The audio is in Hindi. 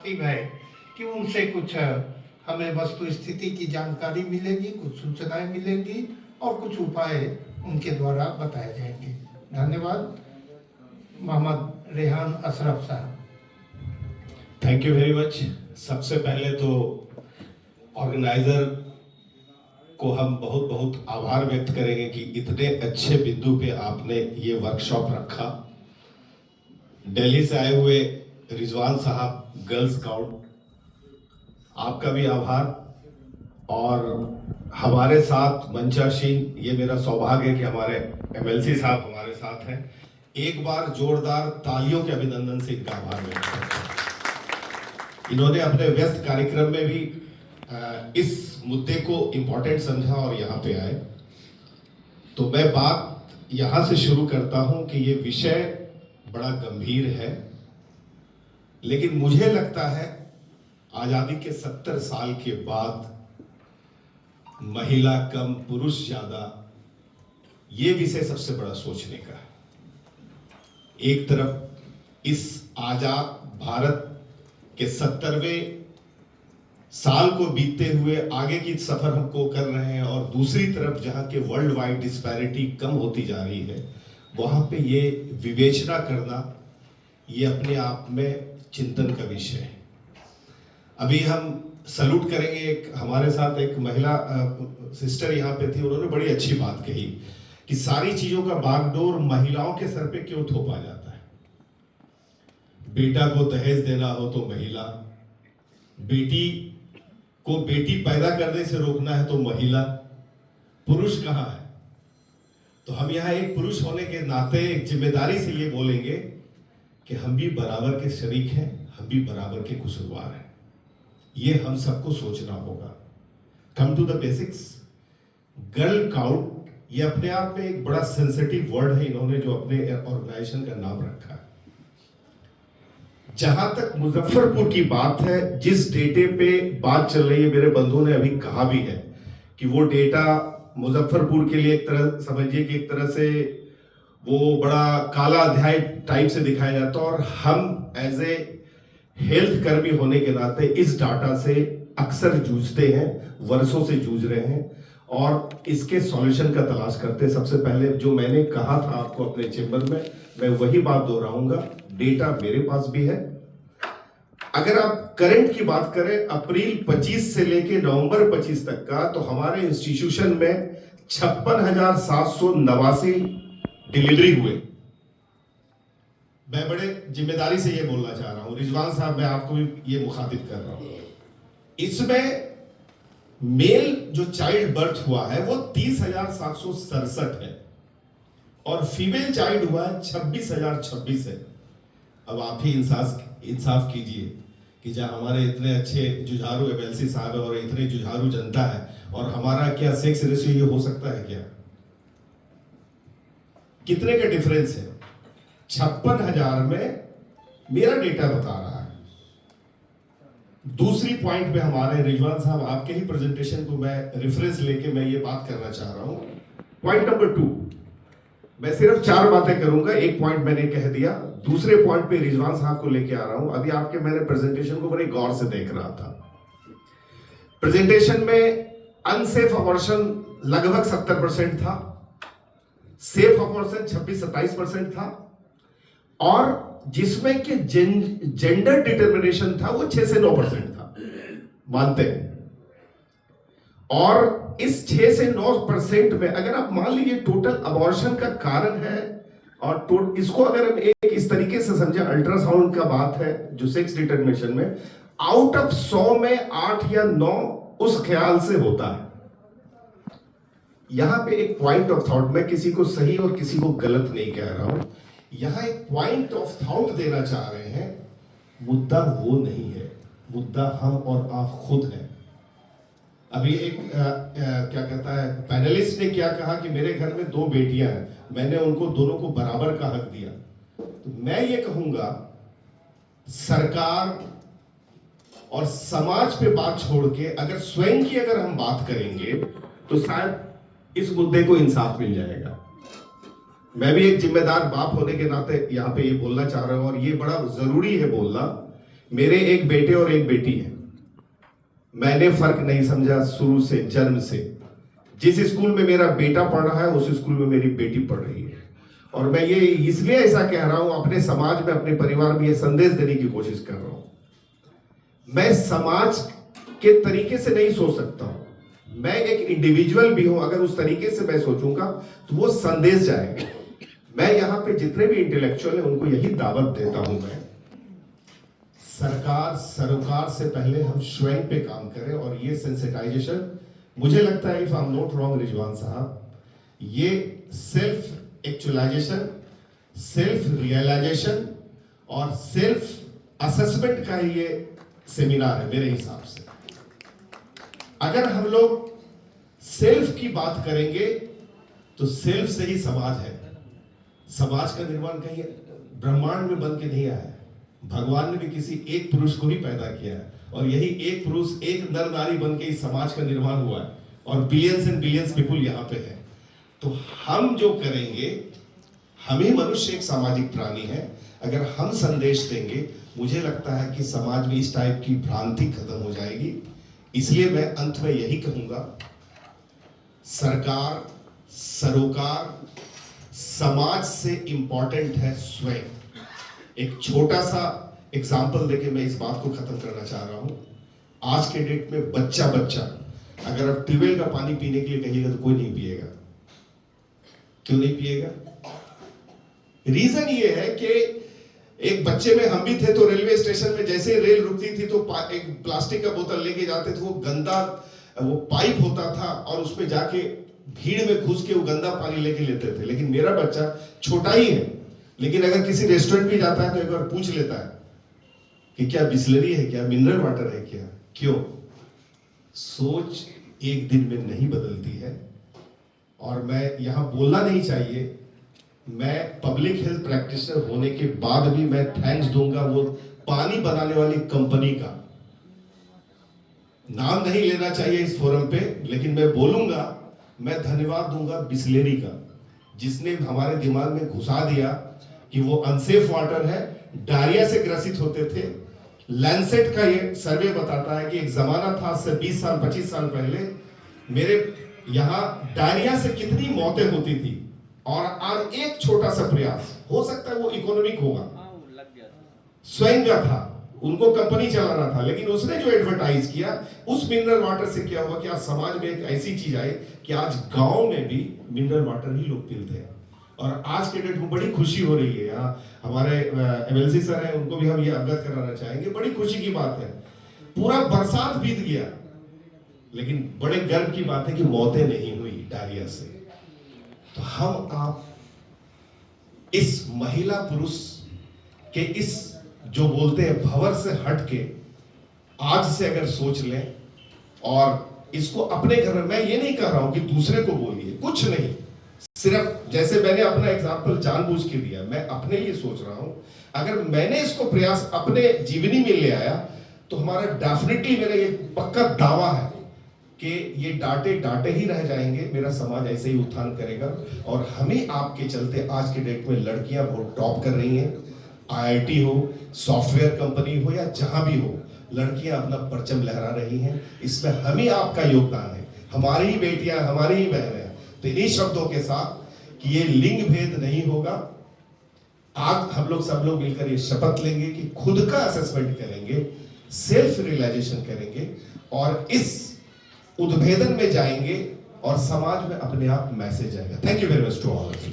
है कि उनसे कुछ हमें वस्तु स्थिति की जानकारी मिलेगी, कुछ सूचनाएं मिलेंगी और कुछ उपाय उनके द्वारा बताए जाएंगे। धन्यवाद। मोहम्मद रेहान अशरफ साहब। Thank you very much. सबसे पहले तो ऑर्गेनाइजर को हम बहुत बहुत आभार व्यक्त करेंगे कि इतने अच्छे बिंदु पे आपने ये वर्कशॉप रखा। दिल्ली से आए हुए रिजवान साहब, गर्ल स्काउट, आपका भी आभार। और हमारे साथ मंचाशीन, ये मेरा सौभाग्य है कि हमारे एमएलसी साहब हमारे साथ हैं। एक बार जोरदार तालियों के अभिनंदन से इनका आभार व्यक्त करता हूं। इन्होंने अपने व्यस्त कार्यक्रम में भी इस मुद्दे को इंपॉर्टेंट समझा और यहाँ पे आए। तो मैं बात यहाँ से शुरू करता हूँ कि ये विषय बड़ा गंभीर है, लेकिन मुझे लगता है आजादी के 70 साल के बाद महिला कम पुरुष ज्यादा, ये विषय सबसे बड़ा सोचने का है। एक तरफ इस आजाद भारत के 70वें साल को बीतते हुए आगे की सफर हमको कर रहे हैं, और दूसरी तरफ जहां के वर्ल्ड वाइड डिस्पैरिटी कम होती जा रही है, वहां पे ये विवेचना करना ये अपने आप में चिंतन का विषय है। अभी हम सलूट करेंगे, एक हमारे साथ एक महिला सिस्टर यहाँ पे थी, उन्होंने बड़ी अच्छी बात कही कि सारी चीजों का बागडोर महिलाओं के सर पे क्यों थोपा जाता है। बेटा को दहेज देना हो तो महिला, बेटी को बेटी पैदा करने से रोकना है तो महिला, पुरुष कहाँ है। तो हम यहाँ एक पुरुष होने के नाते एक जिम्मेदारी से ये बोलेंगे कि हम भी बराबर के शरीक हैं, हम भी बराबर के कसूरवार हैं। ये हम सबको सोचना होगा। Come to the basics, girl count ये अपने आप में एक बड़ा सेंसिटिव वर्ड है, इन्होंने जो अपने ऑर्गेनाइजेशन का नाम रखा है। जहां तक मुजफ्फरपुर की बात है, जिस डेटे पे बात चल रही है, मेरे बंधुओं ने अभी कहा भी है कि वो डेटा मुजफ्फरपुर के लिए एक तरह समझिए कि एक तरह से वो बड़ा काला अध्याय टाइप से दिखाया जाता है, और हम एज ए हेल्थ कर्मी होने के नाते इस डाटा से अक्सर जूझते हैं, वर्षों से जूझ रहे हैं और इसके सॉल्यूशन का तलाश करते हैं। सबसे पहले जो मैंने कहा था आपको अपने चैम्बर में, मैं वही बात दोहराऊंगा। डेटा मेरे पास भी है। अगर आप करंट की बात करें, अप्रैल 25 से लेके नवंबर 25 तक का, तो हमारे इंस्टीट्यूशन में 56,789 डिलीवरी हुए। मैं बड़े जिम्मेदारी से ये बोलना चाह रहा हूं, रिजवान साहब, मैं आपको भी ये मुखातिब कर रहा हूं। इसमें मेल जो चाइल्ड बर्थ हुआ है वो 30,767 है, और फीमेल चाइल्ड हुआ है 26,026 है। अब आप ही इंसाफ कीजिए कि जहां हमारे इतने अच्छे जुझारू एमएलसी साहब है और इतने जुझारू जनता है, और हमारा क्या सेक्स रेशियो ये हो सकता है क्या? कितने का डिफरेंस है? 56,000 में मेरा डेटा बता रहा है। दूसरी पॉइंट पे हमारे रिजवान साहब, आपके ही प्रेजेंटेशन को मैं रेफरेंस लेके मैं ये बात करना चाह रहा हूं। पॉइंट नंबर 2, मैं सिर्फ 4 बातें करूंगा, एक पॉइंट मैंने कह दिया। दूसरे पॉइंट पे रिजवान साहब को लेके आ रहा हूं। अभी आपके मैंने प्रेजेंटेशन को बड़े गौर से देख रहा था। प्रेजेंटेशन में अनसेफ अबॉर्शन लगभग 70% था, सेफ अबॉर्शन 26-27% था, और जिसमें कि जेंडर डिटर्मिनेशन था वो 6 से 9% था, मानते हैं। और इस 6 से 9% में अगर आप मान लीजिए टोटल अबॉर्शन का कारण है, और इसको अगर हम एक इस तरीके से समझे, अल्ट्रासाउंड का बात है जो सेक्स डिटर्मिनेशन में, आउट ऑफ 100 में 8 या 9 उस ख्याल से होता है। यहां पे एक पॉइंट ऑफ थॉट, मैं किसी को सही और किसी को गलत नहीं कह रहा हूं, यहां एक पॉइंट ऑफ थॉट देना चाह रहे हैं। मुद्दा वो नहीं है, मुद्दा हम और आप खुद हैं। अभी एक क्या कहता है पैनलिस्ट ने क्या कहा कि मेरे घर में 2 बेटियां हैं, मैंने उनको दोनों को बराबर का हक दिया। तो मैं ये कहूंगा, सरकार और समाज पे बात छोड़ के अगर स्वयं की अगर हम बात करेंगे तो शायद इस मुद्दे को इंसाफ मिल जाएगा। मैं भी एक जिम्मेदार बाप होने के नाते यहाँ पे ये बोलना चाह रहा हूं, और ये बड़ा जरूरी है बोलना मेरे एक बेटे और एक बेटी है। मैंने फर्क नहीं समझा शुरू से, जन्म से। जिस स्कूल में मेरा बेटा पढ़ रहा है उस स्कूल में मेरी बेटी पढ़ रही है। और मैं ये इसलिए ऐसा कह रहा हूं, अपने समाज में, अपने परिवार में ये संदेश देने की कोशिश कर रहा हूं। मैं समाज के तरीके से नहीं सोच सकता हूं, मैं एक इंडिविजुअल भी हूं। अगर उस तरीके से मैं सोचूंगा तो वो संदेश जाएगा। मैं यहां पे जितने भी इंटेलेक्चुअल हैं उनको यही दावत देता हूं मैं, सरकार सरोकार से पहले हम स्वयं पे काम करें। और ये सेंसिटाइजेशन, मुझे लगता है, if I am not wrong Rizwan साहब, ये सेल्फ एक्चुअलाइजेशन, सेल्फ रियलाइजेशन और सेल्फ असेसमेंट का ही ये सेमिनार है मेरे हिसाब से। अगर हम लोग सेल्फ की बात करेंगे तो सेल्फ से ही समाज है। समाज का निर्माण कहीं ब्रह्मांड में बन के नहीं आया है। भगवान ने भी किसी एक पुरुष को ही पैदा किया है और यही एक पुरुष, एक नर नारी बन के इस समाज का निर्माण हुआ है और बिलियंस एंड बिलियंस पीपुल यहाँ पे है। तो हम जो करेंगे, हम ही मनुष्य एक सामाजिक प्राणी है। अगर हम संदेश देंगे, मुझे लगता है कि समाज में इस टाइप की भ्रांति खत्म हो जाएगी। इसलिए मैं अंत में यही कहूंगा, सरकार सरोकार समाज से इंपॉर्टेंट है स्वयं। एक छोटा सा एग्जाम्पल देके मैं इस बात को खत्म करना चाह रहा हूं। आज के डेट में बच्चा अगर आप ट्यूबवेल का पानी पीने के लिए कहिएगा तो कोई नहीं पिएगा। क्यों नहीं पिएगा? रीजन ये है कि एक बच्चे में हम भी थे तो रेलवे स्टेशन में जैसे रेल रुकती थी तो एक प्लास्टिक का बोतल लेके जाते थे। वो गंदा वो पाइप होता था और उसमें जाके भीड़ में घुस के वो गंदा पानी लेके लेते थे। लेकिन मेरा बच्चा छोटा ही है, लेकिन अगर किसी रेस्टोरेंट भी जाता है तो एक बार पूछ लेता है कि क्या बिस्लरी है, क्या मिनरल वाटर है, क्या। क्यों? सोच एक दिन में नहीं बदलती है। और मैं यहां बोलना नहीं चाहिए, मैं पब्लिक हेल्थ प्रैक्टिशनर होने के बाद भी मैं थैंक्स दूंगा वो पानी बनाने वाली कंपनी का। नाम नहीं लेना चाहिए इस फोरम पे, लेकिन मैं बोलूंगा, मैं धन्यवाद दूंगा बिस्लेरी का, जिसने हमारे दिमाग में घुसा दिया कि वो अनसेफ वाटर है, डायरिया से ग्रसित होते थे। लैंसेट का ये सर्वे बताता है कि एक जमाना था, से 20 साल 25 साल पहले मेरे यहां डायरिया से कितनी मौतें होती थी। और आज एक छोटा सा प्रयास, हो सकता है वो इकोनॉमिक होगा, स्वयं का था, उनको कंपनी चलाना था, लेकिन उसने जो एडवर्टाइज किया उस मिनरल वाटर से क्या हुआ कि आज समाज में एक ऐसी चीज आई कि आज गांव में भी मिनरल वाटर ही लोग पीते हैं। और आज के डेट में बड़ी खुशी हो रही है। यहाँ हमारे एमएलसी सर हैं, उनको भी हम ये अवगत कराना चाहेंगे। बड़ी खुशी की बात है, पूरा बरसात बीत गया, लेकिन बड़े गर्व की बात है कि मौतें नहीं हुई डायरिया से। तो हम आप इस महिला पुरुष के इस जो बोलते हैं भंवर से हट के आज से अगर सोच लें और इसको अपने घर में, मैं ये नहीं कह रहा हूं कि दूसरे को बोलिए, कुछ नहीं, सिर्फ जैसे मैंने अपना एग्जाम्पल जानबूझ के दिया, मैं अपने लिए सोच रहा हूं। अगर मैंने इसको प्रयास अपने जीवनी में ले आया तो हमारा डेफिनेटली, मेरा ये पक्का दावा है कि ये डांटे डांटे ही रह जाएंगे, मेरा समाज ऐसे ही उत्थान करेगा। और हम ही आपके चलते आज के डेट में लड़कियां बहुत टॉप कर रही हैं। आईआईटी हो, सॉफ्टवेयर कंपनी हो या जहां भी हो, लड़कियां अपना परचम लहरा रही हैं। इसमें हम ही आपका योगदान है, हमारी ही बेटियां, हमारी ही बहनें। तो इन्हीं शब्दों के साथ कि ये लिंग भेद नहीं होगा, आज हम लोग सब लोग मिलकर ये शपथ लेंगे कि खुद का असेसमेंट करेंगे, सेल्फ रियलाइजेशन करेंगे और इस उद्भेदन में जाएंगे और समाज में अपने आप मैसेज आएगा। Thank you very much to all of you.